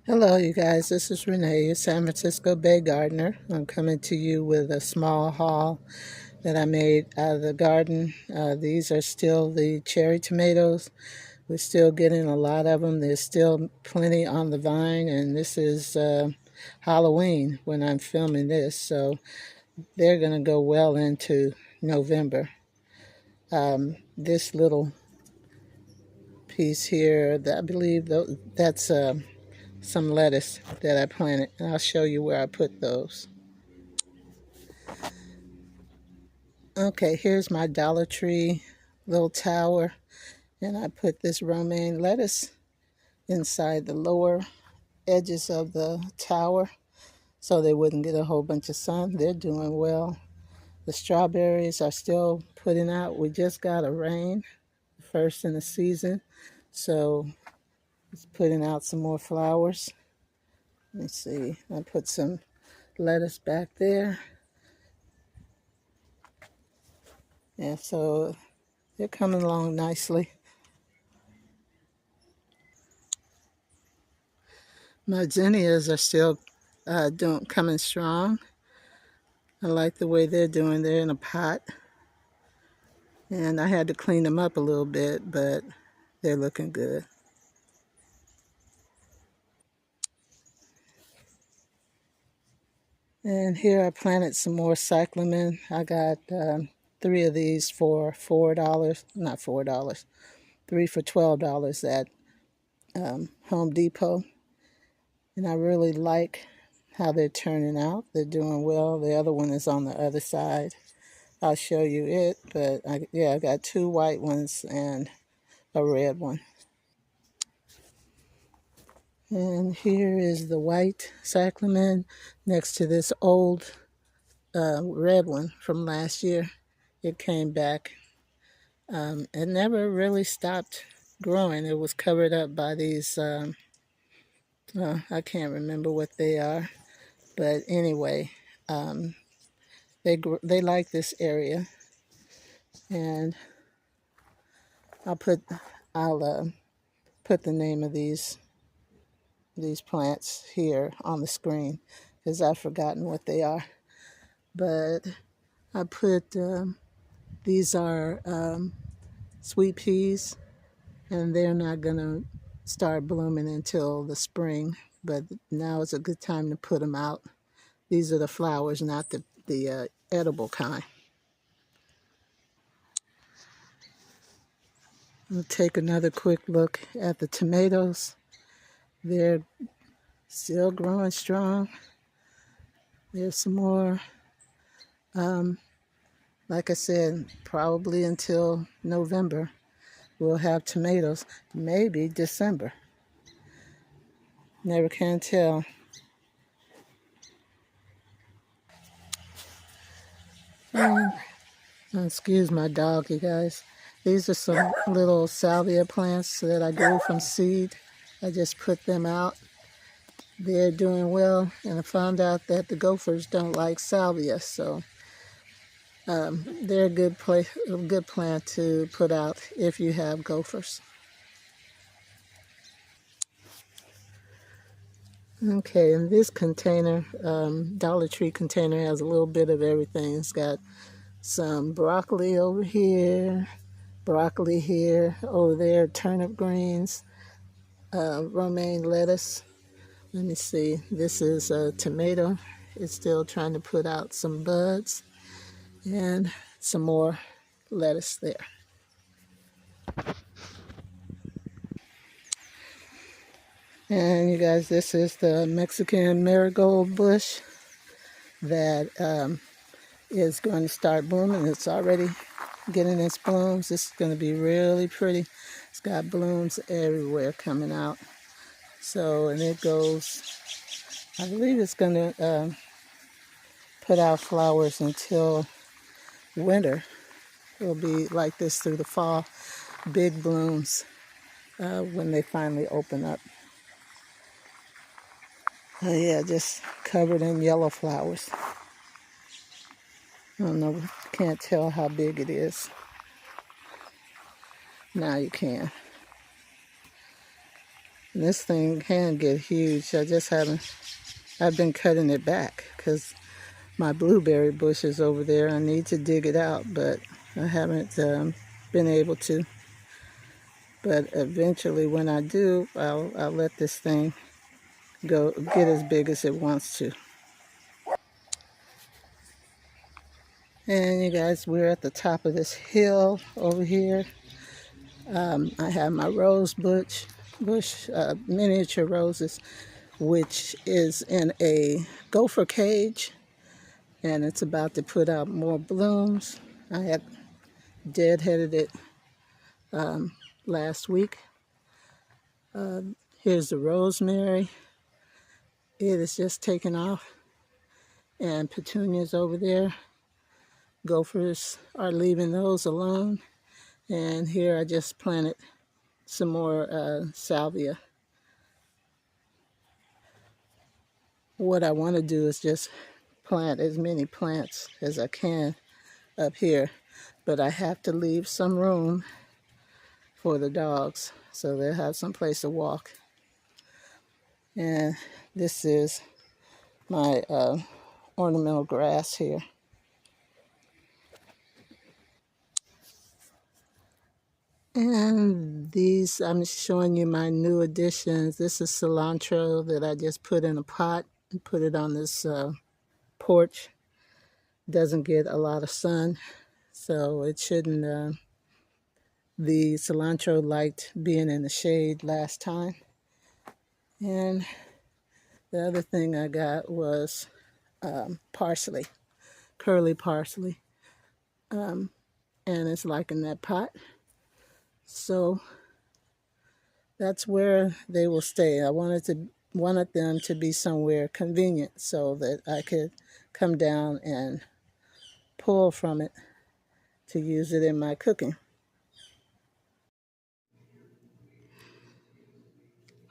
Hello, you guys. This is Renee, your San Francisco Bay gardener. I'm coming to you with a small haul that I made out of the garden. These are still the cherry tomatoes. We're still getting a lot of them. There's still plenty on the vine, and this is Halloween when I'm filming this, so they're going to go well into November. This little piece here, I believe that's some lettuce that I planted, and I'll show you where I put those. Okay, here's my Dollar Tree little tower, and I put this romaine lettuce inside the lower edges of the tower so they wouldn't get a whole bunch of sun. They're doing well. The strawberries are still putting out. We just got a rain, first in the season, so it's putting out some more flowers. Let me see, I put some lettuce back there. Yeah, so they're coming along nicely. My zinnias are still coming strong. I like the way they're doing. They're in a pot. And I had to clean them up a little bit, but they're looking good. And here I planted some more cyclamen. I got 3 of these for $4, not $4, 3 for $12 at Home Depot. And I really like how they're turning out. They're doing well. The other one is on the other side. I'll show you it, but I got 2 white ones and a red one. And here is the white cyclamen next to this old red one from last year. It came back. It never really stopped growing. It was covered up by these, I can't remember what they are, but anyway, they like this area, and I'll put the name of these plants here on the screen because I've forgotten what they are. But I put these are sweet peas, and they're not gonna start blooming until the spring, but now is a good time to put them out. These are the flowers, not the edible kind. We'll take another quick look at the tomatoes. They're still growing strong. There's some more. Like I said, probably until November, we'll have tomatoes. Maybe December. Never can tell. Excuse my dog, you guys. These are some little salvia plants that I grew from seed. I just put them out. They're doing well, and I found out that the gophers don't like salvia, so they're a good plant to put out if you have gophers. Okay, and this container, Dollar Tree container, has a little bit of everything. It's got some broccoli over here, broccoli here, over there, turnip greens, romaine lettuce. Let me see, this is a tomato. It's still trying to put out some buds, and some more lettuce there. And you guys, this is the Mexican marigold bush that is going to start blooming. It's already getting its blooms. This is going to be really pretty. It's got blooms everywhere coming out. So, and it goes, I believe it's going to put out flowers until winter. It'll be like this through the fall. Big blooms when they finally open up. Yeah, just covered in yellow flowers. I don't know, can't tell how big it is. Now you can. And this thing can get huge. I've been cutting it back because my blueberry bush is over there. I need to dig it out, but I haven't been able to. But eventually when I do, I'll let this thing get as big as it wants to. And you guys, we're at the top of this hill over here. I have my rose bush, miniature roses, which is in a gopher cage, and it's about to put out more blooms. I had deadheaded it last week. Here's the rosemary. It is just taking off, and petunias over there. Gophers are leaving those alone. And here I just planted some more salvia. What I want to do is just plant as many plants as I can up here, but I have to leave some room for the dogs so they'll have some place to walk. And this is my ornamental grass here. And these, I'm showing you my new additions. This is cilantro that I just put in a pot and put it on this porch. Doesn't get a lot of sun, so it shouldn't. The cilantro liked being in the shade last time. And the other thing I got was parsley, curly parsley. And it's like in that pot. So that's where they will stay. I wanted them to be somewhere convenient so that I could come down and pull from it to use it in my cooking.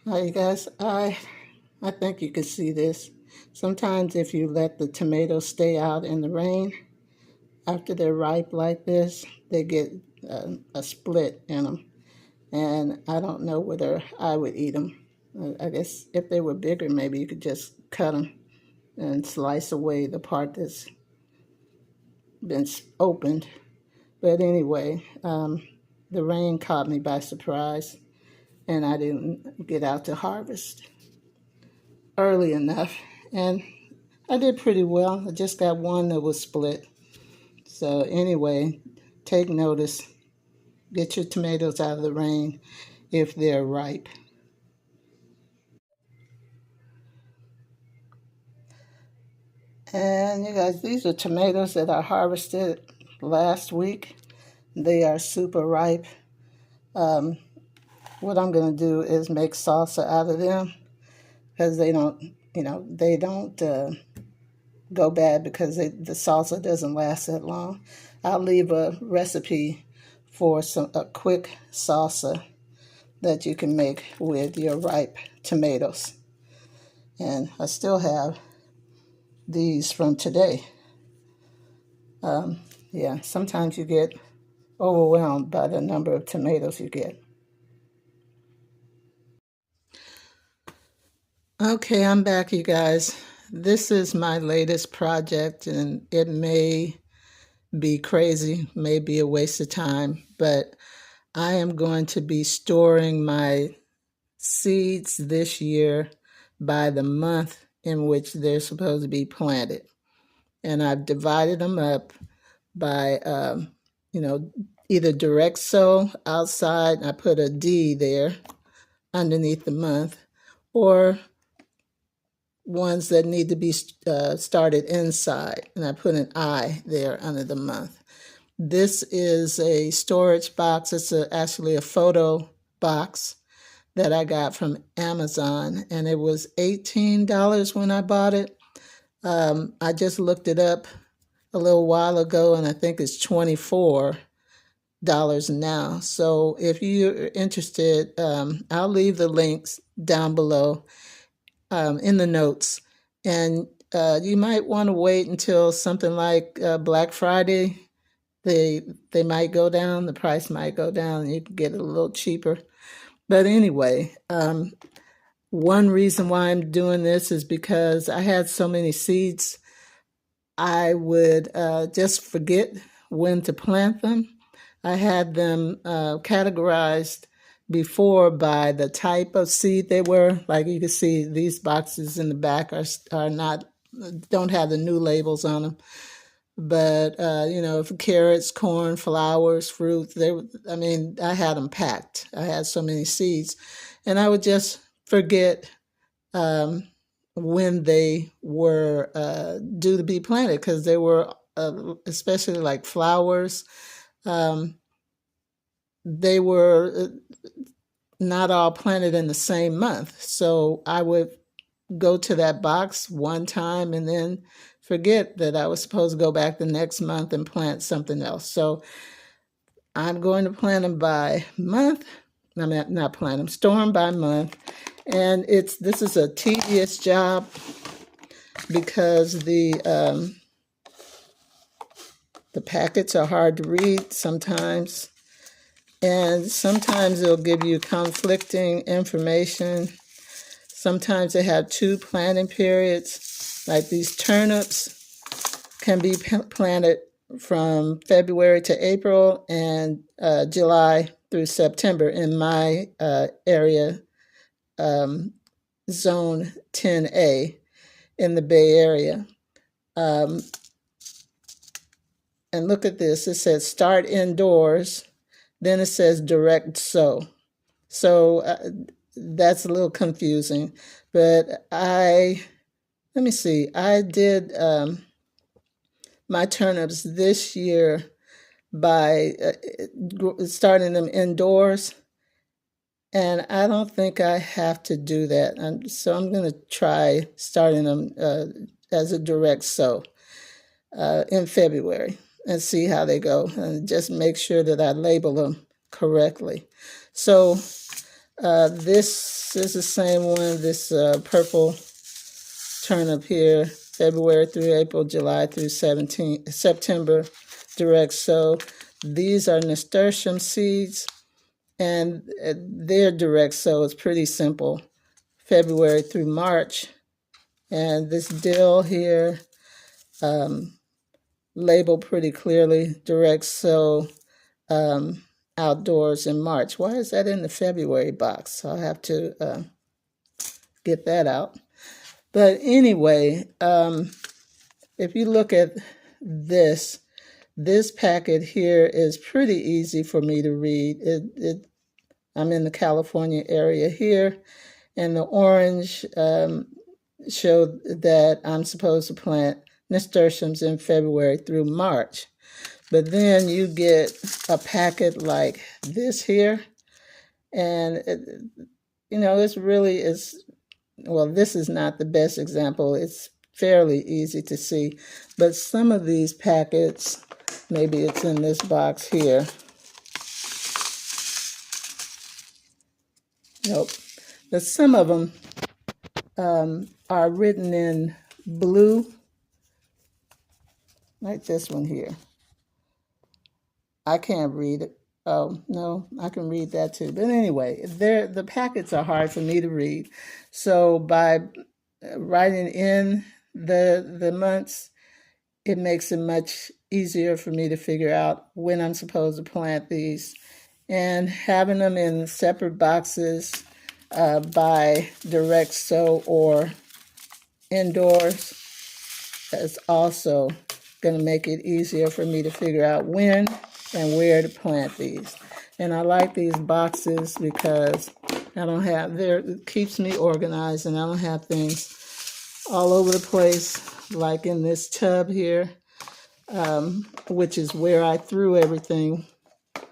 All right, you guys, I think you can see this. Sometimes if you let the tomatoes stay out in the rain, after they're ripe like this, they get a split in them. And I don't know whether I would eat them. I guess if they were bigger, maybe you could just cut them and slice away the part that's been opened. But anyway, the rain caught me by surprise, and I didn't get out to harvest early enough. And I did pretty well. I just got one that was split. So anyway, take notice. Get your tomatoes out of the rain if they're ripe. And you guys, these are tomatoes that I harvested last week. They are super ripe. What I'm going to do is make salsa out of them because they don't, go bad because the salsa doesn't last that long. I'll leave a recipe for a quick salsa that you can make with your ripe tomatoes. And I still have these from today. Yeah, sometimes you get overwhelmed by the number of tomatoes you get. Okay, I'm back, you guys. This is my latest project, and it may be crazy, may be a waste of time, but I am going to be storing my seeds this year by the month in which they're supposed to be planted. And I've divided them up by, either direct sow outside, I put a D there underneath the month, or ones that need to be started inside, and I put an I there under the month. This is a storage box. It's actually a photo box that I got from Amazon, and it was $18 when I bought it. I just looked it up a little while ago, and I think it's $24 now. So if you're interested, I'll leave the links down below in the notes. And you might want to wait until something like Black Friday. They might go down, the price might go down, and you can get it a little cheaper. But anyway, one reason why I'm doing this is because I had so many seeds, I would just forget when to plant them. I had them categorized before by the type of seed they were. Like you can see, these boxes in the back are not, don't have the new labels on them. But for carrots, corn, flowers, fruit, I mean, I had them packed. I had so many seeds, and I would just forget um, when they were due to be planted, because they were, especially like flowers, um, they were not all planted in the same month. So I would go to that box one time and then forget that I was supposed to go back the next month and plant something else. So I'm going to plant them by month. I mean, not plant them, store them by month. And this is a tedious job because the packets are hard to read sometimes, and sometimes they'll give you conflicting information. Sometimes they have 2 planting periods, like these turnips can be planted from February to April and July through September in my area, zone 10A in the Bay Area. And look at this, it says start indoors, then it says direct sow. So that's a little confusing, but let me see, I did my turnips this year by starting them indoors, and I don't think I have to do that. So I'm going to try starting them as a direct sow in February and see how they go, and just make sure that I label them correctly. So this is the same one, this purple turnip here, February through April, July through September, direct sow. These are nasturtium seeds, and their direct sow is pretty simple, February through March. And this dill here, labeled pretty clearly, direct sow outdoors in March. Why is that in the February box? So I'll have to get that out. But anyway, if you look at this packet here is pretty easy for me to read. I'm in the California area here, and the orange showed that I'm supposed to plant nasturtiums in February through March. But then you get a packet like this here, and this really is, well, this is not the best example. It's fairly easy to see, but some of these packets, maybe it's in this box here. Nope. But some of them are written in blue, like this one here. I can't read it. Oh, no, I can read that too. But anyway, the packets are hard for me to read. So by writing in the months, it makes it much easier for me to figure out when I'm supposed to plant these. And having them in separate boxes by direct sow or indoors is also going to make it easier for me to figure out when and where to plant these. And I like these boxes because it keeps me organized, and I don't have things all over the place, like in this tub here, which is where I threw everything.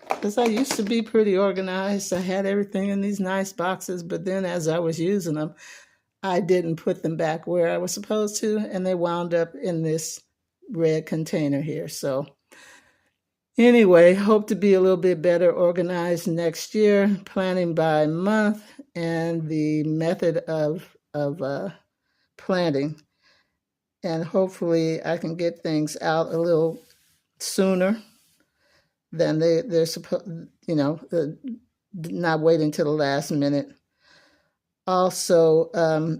Because I used to be pretty organized. I had everything in these nice boxes, but then as I was using them, I didn't put them back where I was supposed to, and they wound up in this red container here. So anyway, hope to be a little bit better organized next year, planning by month and the method of planting. And hopefully I can get things out a little sooner than they're supposed, not waiting till the last minute. Also,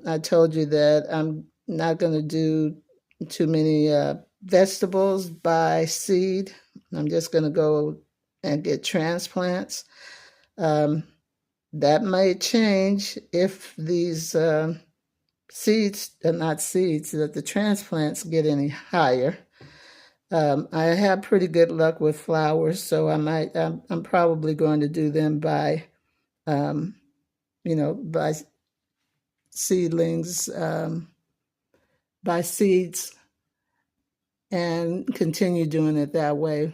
I told you that I'm not going to do too many vegetables by seed. I'm just going to go and get transplants. Um, that may change if these seeds, not seeds, that the transplants get any higher. I have pretty good luck with flowers, so I'm probably going to do them by, um, by seedlings, by seeds, and continue doing it that way.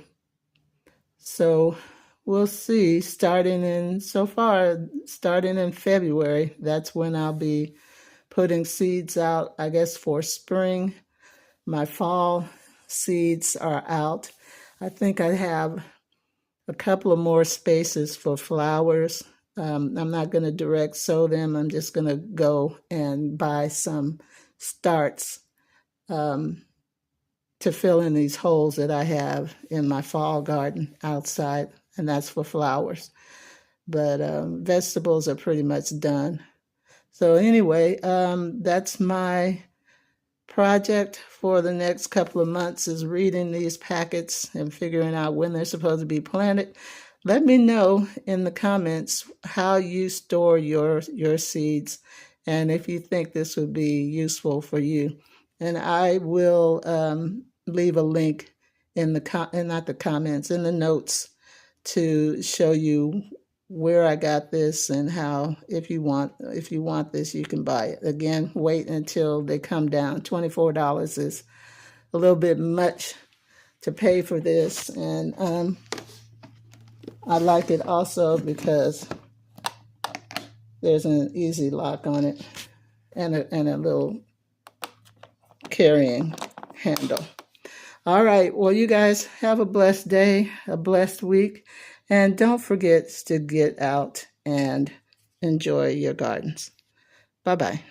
So we'll see. Starting in February, that's when I'll be putting seeds out, I guess, for spring. My fall seeds are out. I think I have a couple of more spaces for flowers. I'm not going to direct sow them. I'm just going to go and buy some starts to fill in these holes that I have in my fall garden outside, and that's for flowers. But vegetables are pretty much done. So anyway, that's my project for the next couple of months, is reading these packets and figuring out when they're supposed to be planted. Let me know in the comments how you store your seeds and if you think this would be useful for you. And I will leave a link in the notes to show you where I got this and how, if you want this, you can buy it. Again, wait until they come down. $24 is a little bit much to pay for this, and I like it also because there's an easy lock on it and a little carrying handle. All right, well, you guys have a blessed day, a blessed week, and don't forget to get out and enjoy your gardens. Bye-bye.